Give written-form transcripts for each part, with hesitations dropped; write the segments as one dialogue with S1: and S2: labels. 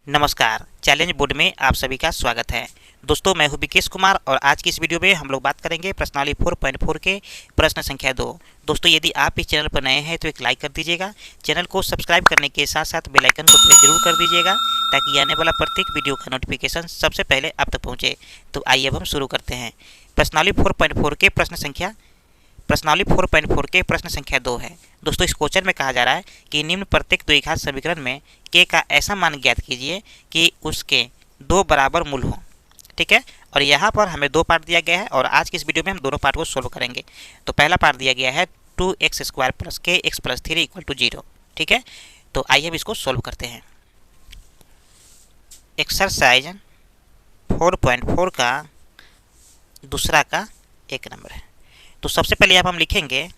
S1: नमस्कार, challenge board में आप सभी का स्वागत है। दोस्तों, मैं हूं विकेश कुमार और आज की इस वीडियो में हम लोग बात करेंगे प्रश्नावली 4.4 के प्रश्न संख्या 2। दोस्तों, यदि आप इस चैनल पर नए हैं तो एक लाइक कर दीजिएगा। चैनल को सब्सक्राइब करने के साथ साथ बेल आइकन को प्रेस जरूर कर दीजिएगा ताकि आने वाला प्रत्येक वीडियो का नोटिफिकेशन सबसे पहले आप तक पहुँचे। तो आइए अब हम शुरू करते हैं। प्रश्नावली 4.4 के प्रश्न संख्या 2 है। दोस्तों, इस क्वेश्चन में कहा जा रहा है कि निम्न प्रत्येक द्विघात समीकरण में k का ऐसा मान ज्ञात कीजिए कि उसके दो बराबर मूल हो। ठीक है, और यहाँ पर हमें दो पार्ट दिया गया है और आज की इस वीडियो में हम दोनों पार्ट को सोल्व करेंगे। तो पहला पार्ट दिया गया है 2x² + kx + 3 = 0। ठीक है, तो आइए हम इसको सोल्व करते हैं। एक्सरसाइज 4.4 का दूसरा का 1 नंबर है। तो सबसे पहले यहाँ हम लिखेंगे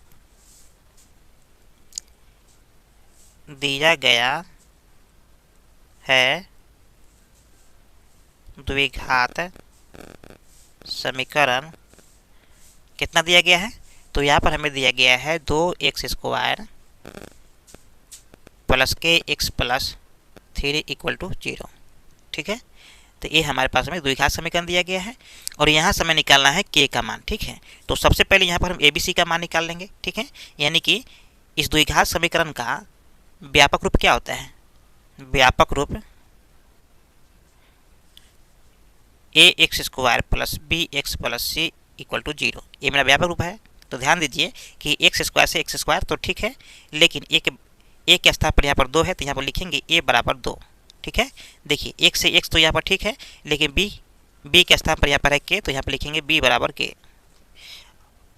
S1: दिया गया है द्विघात समीकरण कितना दिया गया है। तो यहाँ पर हमें दिया गया है 2x² + kx + 3 = 0। ठीक है, तो ये हमारे पास में द्विघात समीकरण दिया गया है और यहाँ से हमें निकालना है k का मान। ठीक है, तो सबसे पहले यहाँ पर हम ABC का मान निकाल लेंगे। ठीक है, यानी कि इस द्विघात समीकरण का व्यापक रूप क्या होता है? व्यापक रूप ax² + bx + c = 0। ये मेरा व्यापक रूप है। तो ध्यान दीजिए कि x² से x² तो ठीक है, लेकिन a के स्थान पर यहाँ पर 2 है तो यहाँ पर लिखेंगे a = 2। ठीक है, देखिए x से x तो यहाँ पर ठीक है, लेकिन b के स्थान पर यहाँ पर है k तो यहाँ पर लिखेंगे b = k।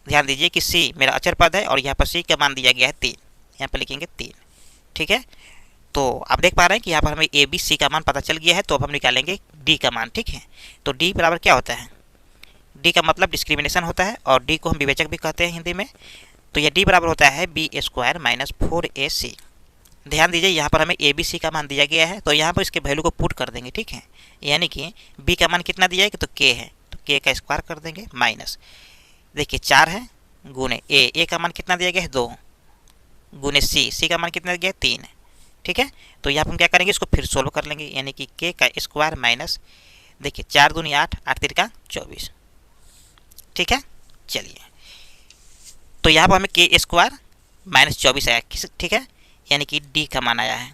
S1: ध्यान दीजिए कि c मेरा अचर पद है और यहाँ पर c का मान दिया गया है 3, यहाँ पर लिखेंगे 3। ठीक है, तो आप देख पा रहे हैं कि यहाँ पर हमें ए बी सी का मान पता चल गया है। तो अब हम निकालेंगे डी का मान। ठीक है, तो डी बराबर क्या होता है? डी का मतलब डिस्क्रिमिनेशन होता है और डी को हम विवेचक भी कहते हैं हिंदी में। तो यह डी बराबर होता है b² - 4ac। ध्यान दीजिए यहाँ पर हमें ए बी सी का मान दिया गया है तो यहाँ पर इसके वैल्यू को पुट कर देंगे। ठीक है, यानी कि b का मान कितना दिया है कि तो k है, तो k का स्क्वायर कर देंगे माइनस, देखिए 4 है, गुने a का मान कितना दिया गया है 2, गुने c का मान कितना दिया गया है 3 है। ठीक है, तो यहाँ पर हम क्या करेंगे, इसको फिर सोल्व कर लेंगे, यानी कि k का स्क्वायर माइनस, देखिए 4 दूनी 8, 8 तिरका 24। ठीक है, चलिए तो यहाँ पर हमें k² - 24 आया। ठीक है, यानी कि d का मान आया है।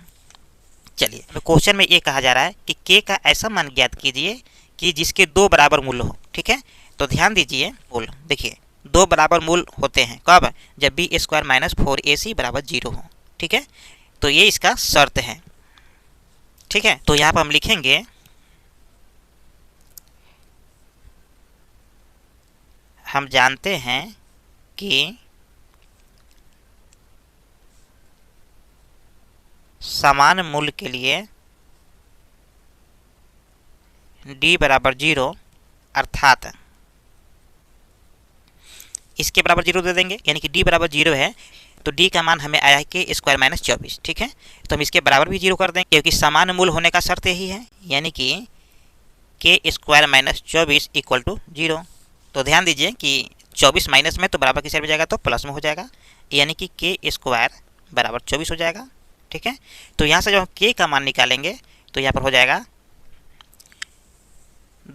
S1: चलिए, तो क्वेश्चन में ये कहा जा रहा है कि k का ऐसा मान ज्ञात कीजिए कि जिसके दो बराबर मूल्य हो। ठीक है, तो ध्यान दीजिए, मूल देखिए दो बराबर मूल होते हैं कब? जब b² - 4ac = 0 हो। ठीक है, तो ये इसका शर्त है। ठीक है, तो यहाँ पर हम लिखेंगे हम जानते हैं कि समान मूल्य के लिए d = 0 अर्थात इसके बराबर 0 दे देंगे, यानी कि d = 0 है तो d का मान हमें आया है k² - 24। ठीक है, तो हम इसके बराबर भी 0 कर देंगे क्योंकि समान मूल होने का शर्त यही है, यानी कि k² - 24 = 0। तो ध्यान दीजिए कि 24 माइनस में तो बराबर की साइड में जाएगा तो प्लस में हो जाएगा, यानी कि k² = 24 हो जाएगा। ठीक है, तो यहाँ से जब हम k का मान निकालेंगे तो यहाँ पर हो जाएगा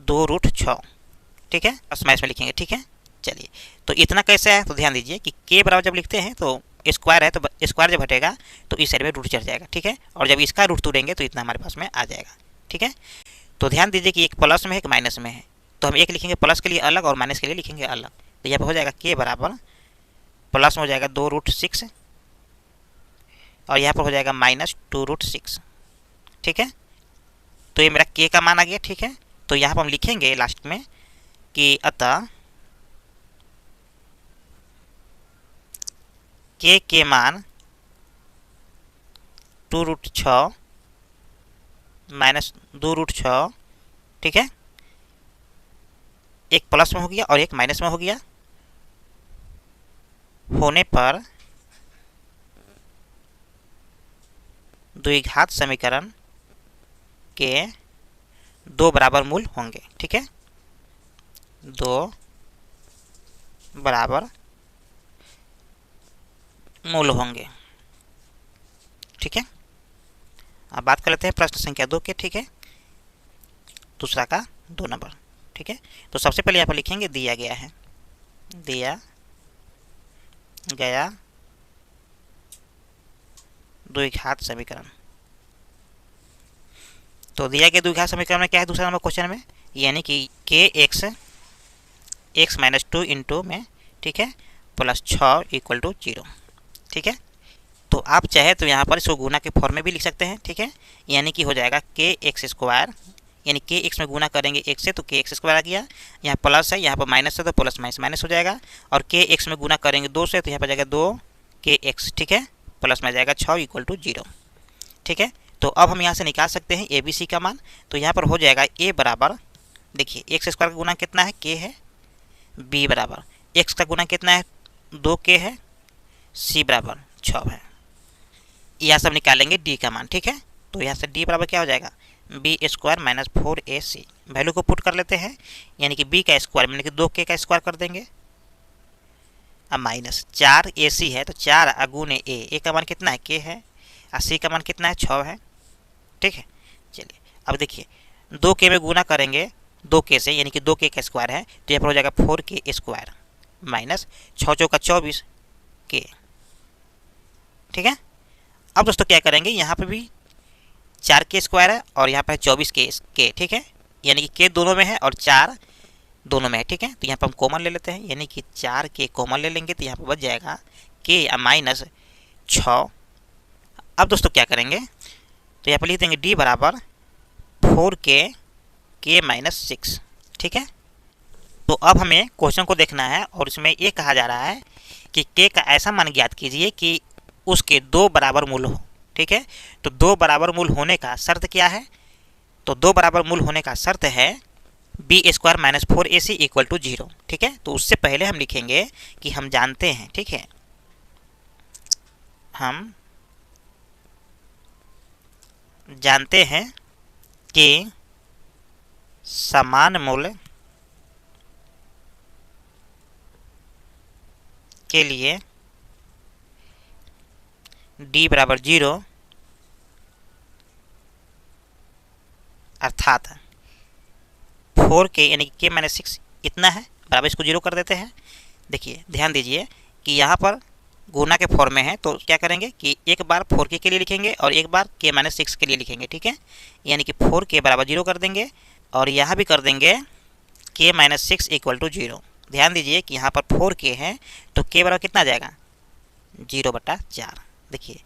S1: 2√6। ठीक है, प्लस माइनस में लिखेंगे। ठीक है, चलिए तो इतना कैसे है? तो ध्यान दीजिए कि k बराबर जब लिखते हैं तो स्क्वायर है, तो स्क्वायर जब हटेगा तो इस साइड में रूट चढ़ जाएगा। ठीक है, और जब इसका रूट तोड़ेंगे तो इतना हमारे पास में आ जाएगा। ठीक है, तो ध्यान दीजिए कि एक प्लस में है एक माइनस में है, तो हम एक लिखेंगे प्लस के लिए अलग और माइनस के लिए लिखेंगे अलग। तो यहाँ पर हो जाएगा k बराबर प्लस में हो जाएगा 2√6 और यहाँ पर हो जाएगा -2√6। ठीक है, तो ये मेरा k का मान आ गया। ठीक है, तो यहाँ पर हम लिखेंगे लास्ट में कि अतः k के मान 2√6 - 2√6। ठीक है, एक प्लस में हो गया और एक माइनस में हो गया, होने पर द्विघात समीकरण के दो बराबर मूल होंगे। ठीक है, दो बराबर मूल होंगे। ठीक है, अब बात कर लेते हैं प्रश्न संख्या 2 के। ठीक है, दूसरा का 2 नंबर। ठीक है, तो सबसे पहले यहाँ पर लिखेंगे दिया गया है, दिया गया द्विघात समीकरण। तो दिया गया द्विघात समीकरण में क्या है दूसरा नंबर क्वेश्चन में, यानी कि के एक्स एक्स माइनस 2 इंटू में, ठीक है, प्लस 6 इक्वल टू 0। ठीक है, तो आप चाहे तो यहाँ पर इसको गुना के फॉर्म में भी लिख सकते हैं। ठीक है, यानी कि हो जाएगा के एक्स स्क्वायर, यानी के एक्स में गुना करेंगे एक से तो के एक्स स्क्वायर आ गया, यहाँ प्लस है, यहाँ पर माइनस है तो प्लस माइनस माइनस हो जाएगा, और के एक्स में गुना करेंगे 2 से तो यहाँ पर जाएगा 2 के एक्स। ठीक है, प्लस में जाएगा 6 इक्वल टू 0। ठीक है, तो अब हम यहाँ से निकाल सकते हैं ए बी सी का मान। तो यहाँ पर हो जाएगा ए बराबर, देखिए एक्स स्क्वायर का गुना कितना है, के है, बी बराबर एक्स का गुना कितना है, 2 के है, सी बराबर 6 है। यहाँ सब निकालेंगे डी का मान। ठीक है, तो यहाँ से डी बराबर क्या हो जाएगा, B square minus 4ac। Value को पुट कर लेते हैं, यानी कि बी का स्क्वायर यानी कि 2k का स्क्वायर कर देंगे, अब माइनस 4ac है तो 4 अगुने ए का मान कितना है, k है, और सी का मान कितना है, 6 है। ठीक है, चलिए अब देखिए 2k में गुना करेंगे 2k से, यानी कि 2k का स्क्वायर है तो यहाँ पर हो जाएगा 4k स्क्वायर माइनस 6 चौका 24 k। ठीक है, अब दोस्तों क्या करेंगे, यहाँ पे भी 4k स्क्वायर है और यहाँ पर 24k। ठीक है, यानी कि k दोनों में है और 4 दोनों में है। ठीक है, तो यहाँ पर हम कॉमन ले लेते हैं, यानी कि 4k कॉमन ले लेंगे तो यहाँ पर बच जाएगा k माइनस 6। अब दोस्तों क्या करेंगे, तो यहाँ पर लिख देंगे d बराबर 4k k माइनस 6। ठीक है, तो अब हमें क्वेश्चन को देखना है और इसमें ये कहा जा रहा है कि k का ऐसा मान ज्ञात कीजिए कि उसके 2 बराबर मूल हो। ठीक है, तो 2 बराबर मूल होने का शर्त क्या है, तो 2 बराबर मूल होने का शर्त है B square minus 4ac equal to 0। ठीक है, तो उससे पहले हम लिखेंगे कि हम जानते हैं, ठीक है, हम जानते हैं कि समान मूल्य के लिए d बराबर 0 अर्थात 4k यानी कि k माइनस 6 इतना है बराबर, इसको 0 कर देते हैं। देखिए ध्यान दीजिए कि यहाँ पर गुना के फॉर्म में है तो क्या करेंगे कि एक बार 4k के लिए लिखेंगे और एक बार k माइनस 6 के लिए लिखेंगे। ठीक है, यानी कि 4k बराबर 0 कर देंगे और यहाँ भी कर देंगे k माइनस 6 इक्वल टू 0। ध्यान दीजिए कि यहाँ पर 4k है तो k बराबर कितना आ जाएगा, 0/4। देखिए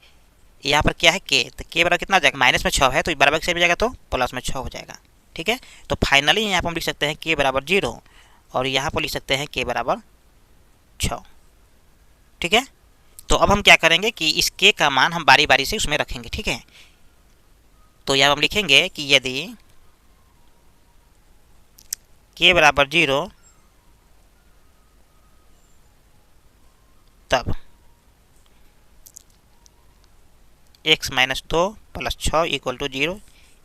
S1: यहाँ पर क्या है k, तो k बराबर कितना हो जाएगा, माइनस में 6 है तो बराबर से भी जाएगा तो प्लस में 6 हो जाएगा। ठीक है, तो फाइनली यहाँ पर हम लिख सकते हैं k बराबर 0 और यहाँ पर लिख सकते हैं k बराबर 6। ठीक है, तो अब हम क्या करेंगे कि इस k का मान हम बारी बारी से उसमें रखेंगे। ठीक है, तो यहाँ हम लिखेंगे कि यदि k बराबर 0 तब x minus 2 plus 6 equal to 0।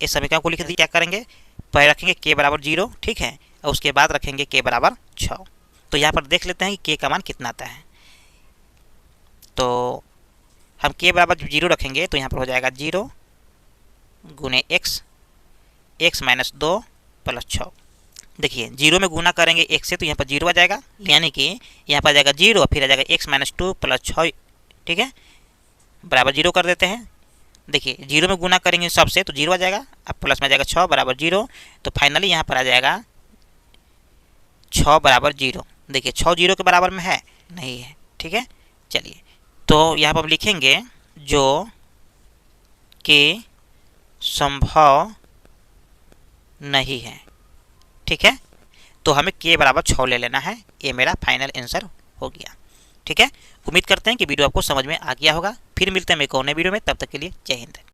S1: इस समीकरण को लिख दी, क्या करेंगे, पहले रखेंगे k बराबर 0। ठीक है, और उसके बाद रखेंगे k बराबर 6। तो यहाँ पर देख लेते हैं कि k का मान कितना आता है। तो हम k बराबर 0 रखेंगे तो यहाँ पर हो जाएगा 0 गुने x माइनस 2 प्लस 6। देखिए 0 में गुना करेंगे x से तो यहाँ पर 0 आ जाएगा, यानी कि यहाँ पर आ जाएगा 0 फिर आ जाएगा x माइनस 2 प्लस 6। ठीक है, बराबर 0 कर देते हैं। देखिए 0 में गुना करेंगे सबसे तो 0 आ जाएगा, अब प्लस में आ जाएगा 6 बराबर 0। तो फाइनली यहाँ पर आ जाएगा 6 बराबर 0। देखिए 6 0 के बराबर में है नहीं है। ठीक है, चलिए तो यहाँ पर लिखेंगे जो कि संभव नहीं है। ठीक है, तो हमें k बराबर 6 ले लेना है, ये मेरा फाइनल आंसर हो गया। ठीक है, उम्मीद करते हैं कि वीडियो आपको समझ में आ गया होगा। फिर मिलते हैं एक और नए वीडियो में, तब तक के लिए जय हिंद।